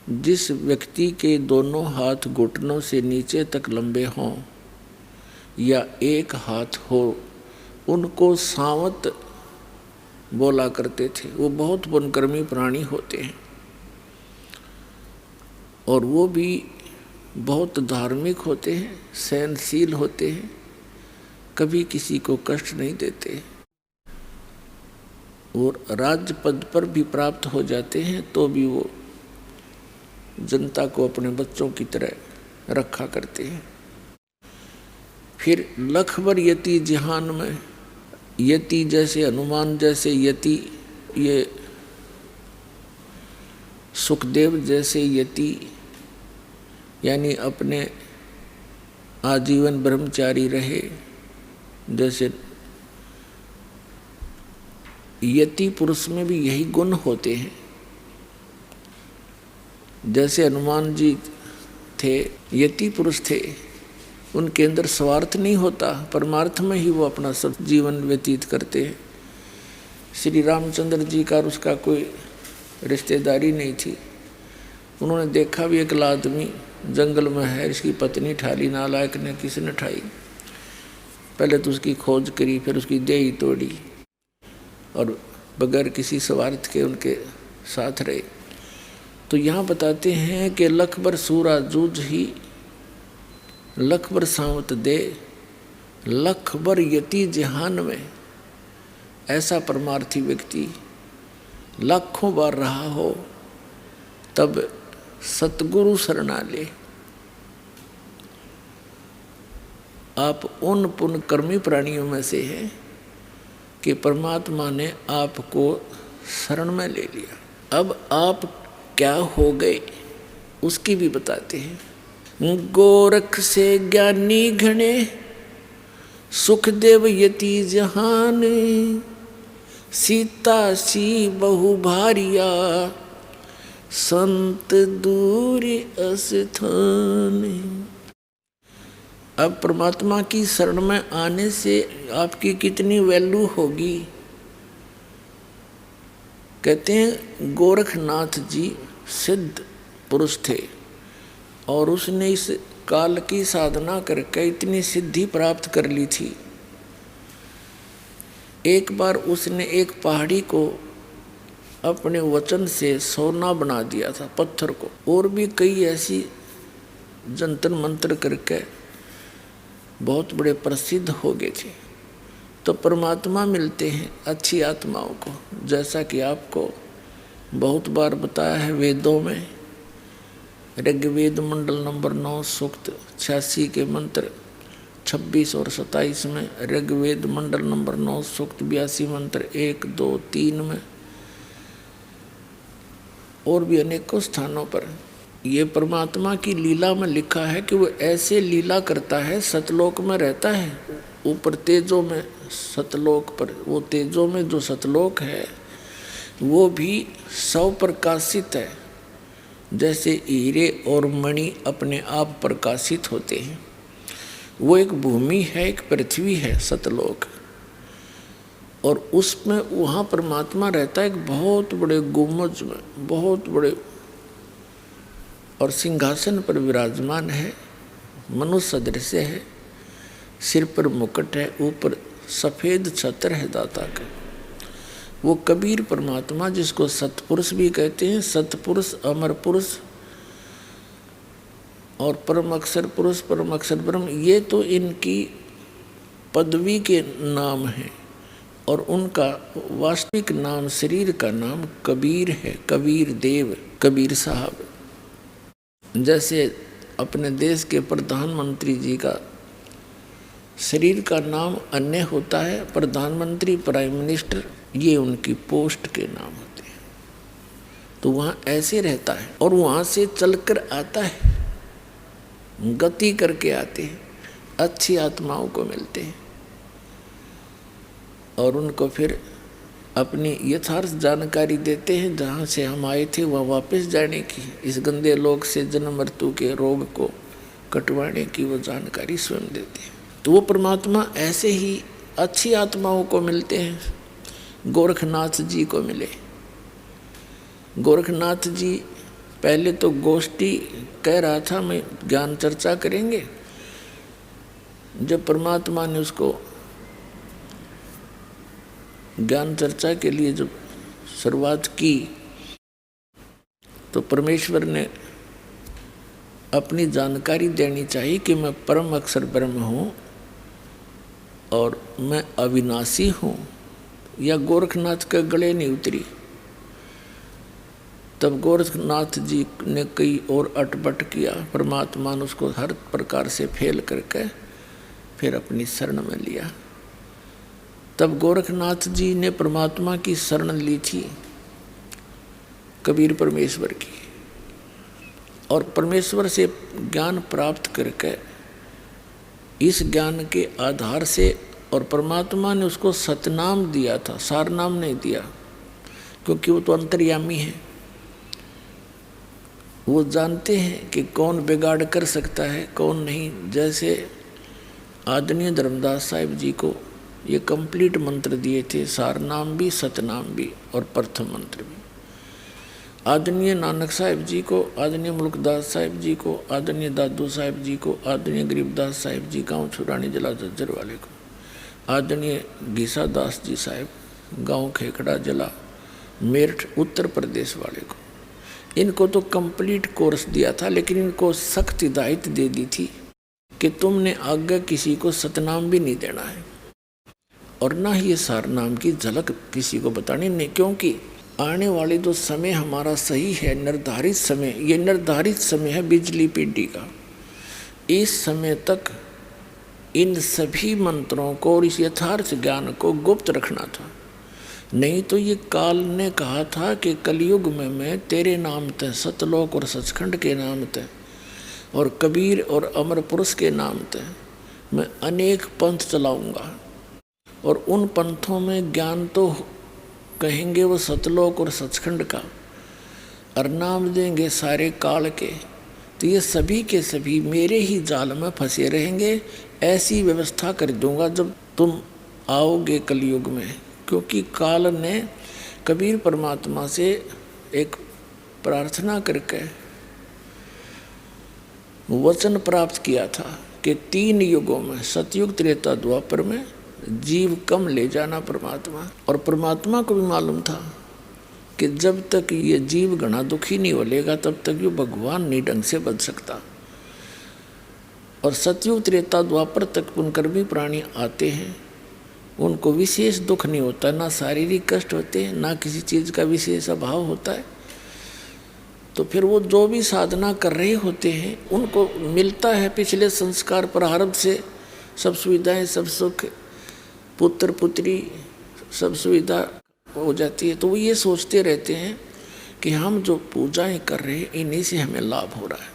जिस व्यक्ति के दोनों हाथ घुटनों से नीचे तक लंबे हों या एक हाथ हो, उनको सांवत बोला करते थे। वो बहुत वनकर्मी प्राणी होते हैं और वो भी बहुत धार्मिक होते हैं, सहनशील होते हैं, कभी किसी को कष्ट नहीं देते और राज्य पद पर भी प्राप्त हो जाते हैं तो भी वो जनता को अपने बच्चों की तरह रखा करते हैं। फिर लखबर यति जहान में, यति जैसे हनुमान जैसे यति, ये सुखदेव जैसे यति यानी अपने आजीवन ब्रह्मचारी रहे, जैसे यति पुरुष में भी यही गुण होते हैं। जैसे हनुमान जी थे, यति पुरुष थे, उनके अंदर स्वार्थ नहीं होता, परमार्थ में ही वो अपना सब जीवन व्यतीत करते हैं। श्री रामचंद्र जी का उसका कोई रिश्तेदारी नहीं थी। उन्होंने देखा भी एक आदमी जंगल में है, इसकी पत्नी ठाली, नालायक ने किसने ठाई, पहले तो उसकी खोज करी, फिर उसकी देही तोड़ी और बगैर किसी स्वार्थ के उनके साथ रहे। तो यहाँ बताते हैं कि लखबर सूरा जूझ ही, लखबर सांवत दे, लखबर यति जहान में। ऐसा परमार्थी व्यक्ति लाखों बार रहा हो तब सतगुरु शरणा ले। आप उन पुण्यकर्मी प्राणियों में से हैं कि परमात्मा ने आपको शरण में ले लिया। अब आप क्या हो गए उसकी भी बताते हैं। गोरख से ज्ञानी घने, सुखदेव यति जहान, सीता सी बहु भारिया, संत दूरी अस्थान। अब परमात्मा की शरण में आने से आपकी कितनी वैल्यू होगी। कहते हैं गोरखनाथ जी सिद्ध पुरुष थे और उसने इस काल की साधना करके इतनी सिद्धि प्राप्त कर ली थी। एक बार उसने एक पहाड़ी को अपने वचन से सोना बना दिया था, पत्थर को, और भी कई ऐसी जंतर मंत्र करके बहुत बड़े प्रसिद्ध हो गए थे। तो परमात्मा मिलते हैं अच्छी आत्माओं को, जैसा कि आपको बहुत बार बताया है वेदों में। ऋग्वेद मंडल नंबर 9 सूक्त 86 के मंत्र 26 और 27 में, ऋग्वेद मंडल नंबर 9 सूक्त 82 मंत्र 1, 2, 3 में, और भी अनेकों स्थानों पर ये परमात्मा की लीला में लिखा है कि वो ऐसे लीला करता है। सतलोक में रहता है, ऊपर तेजों में, सतलोक पर, वो तेजों में जो सतलोक है वो भी सौ प्रकाशित है, जैसे हीरे और मणि अपने आप प्रकाशित होते हैं। वो एक भूमि है, एक पृथ्वी है सतलोक, और उसमें वहाँ परमात्मा रहता है एक बहुत बड़े गुम्बज में, बहुत बड़े, और सिंहासन पर विराजमान है, मनुष्य सदृश है, सिर पर मुकुट है, ऊपर सफ़ेद छत्र है दाता का। वो कबीर परमात्मा जिसको सतपुरुष भी कहते हैं, सतपुरुष, अमर पुरुष और परम अक्षर पुरुष, परम अक्षर ब्रह्म, ये तो इनकी पदवी के नाम हैं और उनका वास्तविक नाम, शरीर का नाम कबीर है, कबीर देव, कबीर साहब। जैसे अपने देश के प्रधानमंत्री जी का शरीर का नाम अन्य होता है, प्रधानमंत्री, प्राइम मिनिस्टर, ये उनकी पोस्ट के नाम होते हैं। तो वहाँ ऐसे रहता है और वहाँ से चलकर आता है, गति करके आते हैं, अच्छी आत्माओं को मिलते हैं और उनको फिर अपनी यथार्थ जानकारी देते हैं, जहाँ से हम आए थे वह वापस जाने की, इस गंदे लोक से जन्म मृत्यु के रोग को कटवाने की वो जानकारी स्वयं देते हैं। तो वो परमात्मा ऐसे ही अच्छी आत्माओं को मिलते हैं। गोरखनाथ जी को मिले। गोरखनाथ जी पहले तो गोष्ठी कह रहा था मैं ज्ञान चर्चा करेंगे। जब परमात्मा ने उसको ज्ञान चर्चा के लिए जब शुरुआत की तो परमेश्वर ने अपनी जानकारी देनी चाहिए कि मैं परम अक्षर ब्रह्म हूँ और मैं अविनाशी हूँ, या गोरखनाथ के गले नहीं उतरी। तब गोरखनाथ जी ने कई और अटपट किया, परमात्मा ने उसको हर प्रकार से फेल करके फिर अपनी शरण में लिया। तब गोरखनाथ जी ने परमात्मा की शरण ली थी, कबीर परमेश्वर की, और परमेश्वर से ज्ञान प्राप्त करके इस ज्ञान के आधार से, और परमात्मा ने उसको सतनाम दिया था, सारनाम नहीं दिया, क्योंकि वो तो अंतर्यामी है। वो जानते हैं कि कौन बिगाड़ कर सकता है कौन नहीं। जैसे आदरणीय धर्मदास साहिब जी को ये कंप्लीट मंत्र दिए थे, सारनाम भी, सतनाम भी और प्रथम मंत्र भी। आदरणीय नानक साहिब जी को, आदरणीय मुल्कदास साहिब जी को, आदरणीय दादू साहिब जी को, आदरणीय गरीबदास साहिब जी गांव छुरानी जिला झज्जर वाले को, आदरणीय गीसा दास जी साहिब गांव खेखड़ा जिला मेरठ उत्तर प्रदेश वाले को, इनको तो कंप्लीट कोर्स दिया था। लेकिन इनको सख्त हिदायत दे दी थी कि तुमने आगे किसी को सतनाम भी नहीं देना है और ना ही ये सारनाम की झलक किसी को बतानी नहीं, क्योंकि आने वाले जो समय हमारा सही है, निर्धारित समय, ये निर्धारित समय है बिजली पीढ़ी का। इस समय तक इन सभी मंत्रों को और इस यथार्थ ज्ञान को गुप्त रखना था। नहीं तो ये काल ने कहा था कि कलयुग में मैं तेरे नाम ते, सतलोक और सचखंड के नाम ते और कबीर और अमर पुरुष के नाम ते मैं अनेक पंथ चलाऊंगा, और उन पंथों में ज्ञान तो कहेंगे वो सतलोक और सचखंड का, और नाम देंगे सारे काल के। तो ये सभी के सभी मेरे ही जाल में फंसे रहेंगे। ऐसी व्यवस्था कर दूंगा जब तुम आओगे कलयुग में, क्योंकि काल ने कबीर परमात्मा से एक प्रार्थना करके वचन प्राप्त किया था कि 3 युगों में, सतयुग त्रेता द्वापर में जीव कम ले जाना परमात्मा। और परमात्मा को भी मालूम था कि जब तक ये जीव घना दुखी नहीं होलेगा तब तक ये भगवान नहीं ढंग से बच सकता। और सतयुग त्रेता द्वापर तक पुनकर्मी प्राणी आते हैं, उनको विशेष दुख नहीं होता, ना शारीरिक कष्ट होते हैं, ना किसी चीज़ का विशेष अभाव होता है। तो फिर वो जो भी साधना कर रहे होते हैं उनको मिलता है पिछले संस्कार प्रारब्ध से सब सुविधाएं, सब सुख, पुत्र पुत्री, सब सुविधा हो जाती है। तो वो ये सोचते रहते हैं कि हम जो पूजाएं कर रहे हैं इन्हीं से हमें लाभ हो रहा है।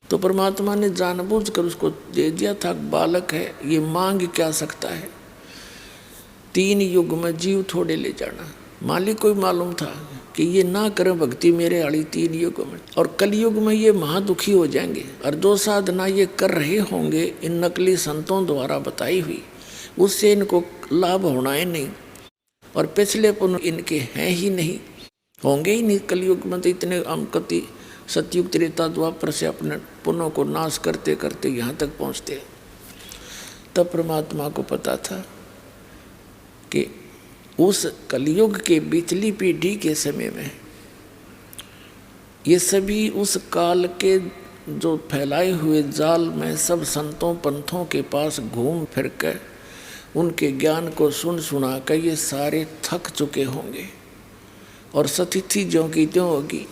तो परमात्मा ने जानबूझकर उसको दे दिया था, बालक है ये मांग क्या सकता है। 3 युग में जीव थोड़े ले जाना, मालिक को भी मालूम था कि ये ना करें भक्ति मेरे आड़ी 3 युग में, और कलयुग में ये महादुखी हो जाएंगे। और जो साधना ये कर रहे होंगे इन नकली संतों द्वारा बताई हुई, उससे इनको लाभ होना है नहीं, और पिछले पुण्य इनके हैं ही नहीं, होंगे ही नहीं। कलयुग में तो इतने अमकति सतयुग त्रेता द्वापर से अपने पुण्यों को नाश करते करते यहाँ तक पहुँचते। तब परमात्मा को पता था कि उस कलयुग के बिचली पीढ़ी के समय में ये सभी उस काल के जो फैलाए हुए जाल में सब संतों पंथों के पास घूम फिर कर उनके ज्ञान को सुन सुना कर ये सारे थक चुके होंगे, और स्थिति ज्यों की त्यों होगी।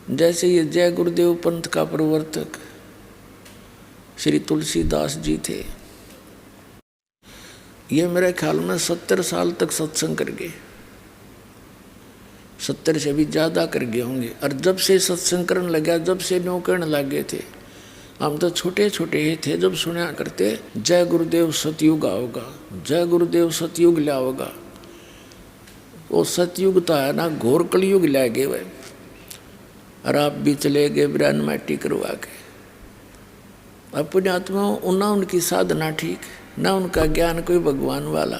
जैसे ये जय गुरुदेव पंथ का प्रवर्तक श्री तुलसीदास जी थे, ये मेरे ख्याल में 70 साल तक सत्संग कर गए, 70 से भी ज़्यादा कर गए होंगे। और जब से सत्संग करने लगा, जब से न्यों करने लग गए थे, हम तो छोटे छोटे ही थे जब सुना करते जय गुरुदेव सतयुग आओगा, जय गुरुदेव सतयुग लाओगा। वो सतयुग तो है ना, घोर कलयुग ला गए वह, और आप भी चले गए ब्रान माटी करवा के। अपने आत्मा ना उनकी साधना ठीक, ना उनका ज्ञान कोई भगवान वाला,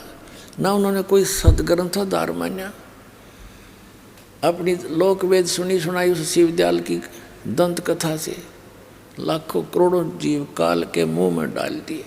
ना उन्होंने कोई सदग्रंथ धार मान्या। अपनी लोकवेद सुनी सुनाई उस शिवदयाल की दंत कथा से लाखों करोड़ों जीव काल के मुंह में डाल दिए।